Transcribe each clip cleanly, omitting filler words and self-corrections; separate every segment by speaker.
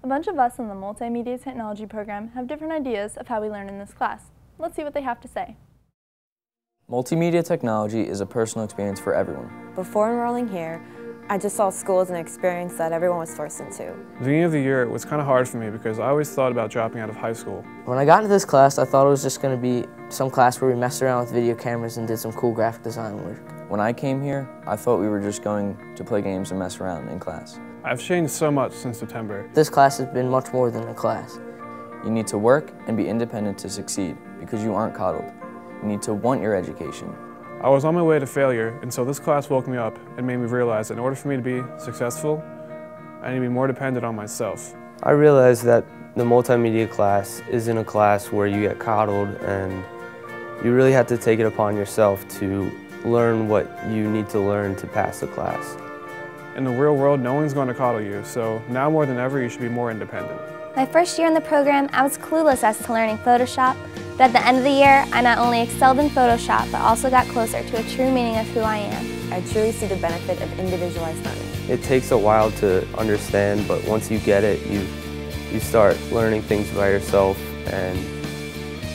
Speaker 1: A bunch of us in the Multimedia Technology program have different ideas of how we learn in this class. Let's see what they have to say.
Speaker 2: Multimedia technology is a personal experience for everyone.
Speaker 3: Before enrolling here, I just saw school as an experience that everyone was forced into.
Speaker 4: At the beginning of the year, it was kind of hard for me because I always thought about dropping out of high school.
Speaker 5: When I got into this class, I thought it was just going to be some class where we messed around with video cameras and did some cool graphic design work.
Speaker 2: When I came here, I thought we were just going to play games and mess around in class.
Speaker 4: I've changed so much since September.
Speaker 5: This class has been much more than a class.
Speaker 2: You need to work and be independent to succeed because you aren't coddled. You need to want your education.
Speaker 4: I was on my way to failure, and so this class woke me up and made me realize that in order for me to be successful, I need to be more dependent on myself.
Speaker 6: I realized that the multimedia class isn't a class where you get coddled, and you really have to take it upon yourself to learn what you need to learn to pass the class.
Speaker 4: In the real world, no one's going to coddle you, so now more than ever, you should be more independent.
Speaker 7: My first year in the program, I was clueless as to learning Photoshop, but at the end of the year, I not only excelled in Photoshop, but also got closer to a true meaning of who I am.
Speaker 3: I truly see the benefit of individualized learning.
Speaker 6: It takes a while to understand, but once you get it, you start learning things by yourself, and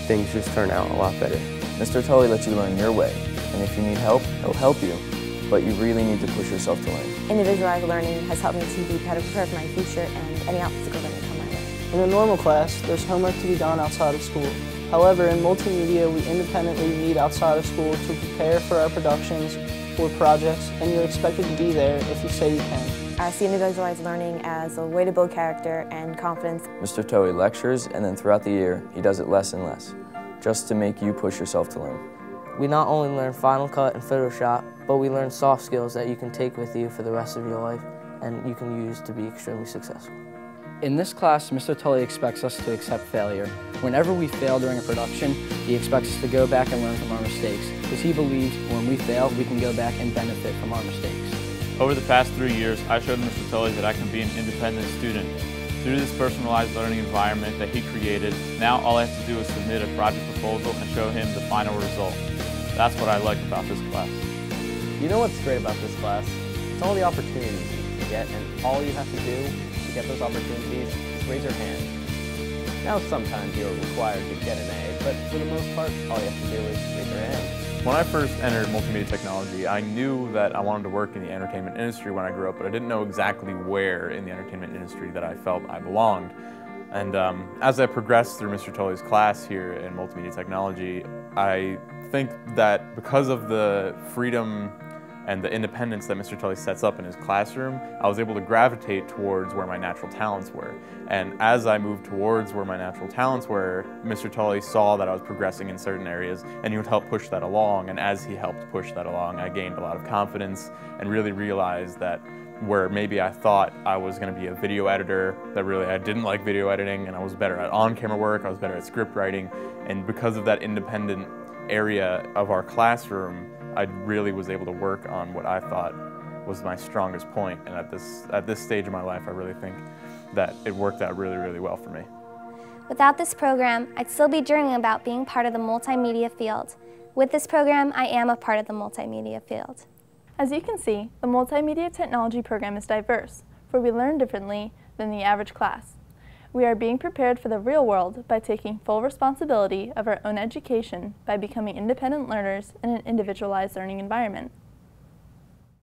Speaker 6: things just turn out a lot better.
Speaker 2: Mr. Tully lets you learn your way, and if you need help, he'll help you. But you really need to push yourself to learn.
Speaker 3: Individualized learning has helped me to be better prepared for my future and any obstacles that may come my way.
Speaker 8: In a normal class, there's homework to be done outside of school. However, in multimedia, we independently meet outside of school to prepare for our productions or projects, and you're expected to be there if you say you can.
Speaker 3: I see individualized learning as a way to build character and confidence.
Speaker 2: Mr. Tully lectures, and then throughout the year, he does it less and less, just to make you push yourself to learn.
Speaker 5: We not only learn Final Cut and Photoshop, but we learn soft skills that you can take with you for the rest of your life and you can use to be extremely successful.
Speaker 9: In this class, Mr. Tully expects us to accept failure. Whenever we fail during a production, he expects us to go back and learn from our mistakes, because he believes when we fail, we can go back and benefit from our mistakes.
Speaker 10: Over the past 3 years, I showed Mr. Tully that I can be an independent student. Through this personalized learning environment that he created, now all I have to do is submit a project proposal and show him the final result. That's what I like about this class.
Speaker 11: You know what's great about this class? It's all the opportunities you can get, and all you have to do to get those opportunities is raise your hand. Now sometimes you're required to get an A, but for the most part, all you have to do is raise your hand.
Speaker 10: When I first entered multimedia technology, I knew that I wanted to work in the entertainment industry when I grew up, but I didn't know exactly where in the entertainment industry that I felt I belonged. And as I progressed through Mr. Tully's class here in multimedia technology, I think that because of the freedom and the independence that Mr. Tully sets up in his classroom, I was able to gravitate towards where my natural talents were. And as I moved towards where my natural talents were, Mr. Tully saw that I was progressing in certain areas, and he would help push that along. And as he helped push that along, I gained a lot of confidence and really realized that where maybe I thought I was going to be a video editor, that really I didn't like video editing, and I was better at on-camera work, I was better at script writing. And because of that independent area of our classroom, I really was able to work on what I thought was my strongest point. And at this stage of my life, I really think that it worked out really, really well for me.
Speaker 7: Without this program, I'd still be dreaming about being part of the multimedia field. With this program, I am a part of the multimedia field.
Speaker 1: As you can see, the Multimedia Technology program is diverse, for we learn differently than the average class. We are being prepared for the real world by taking full responsibility of our own education by becoming independent learners in an individualized learning environment.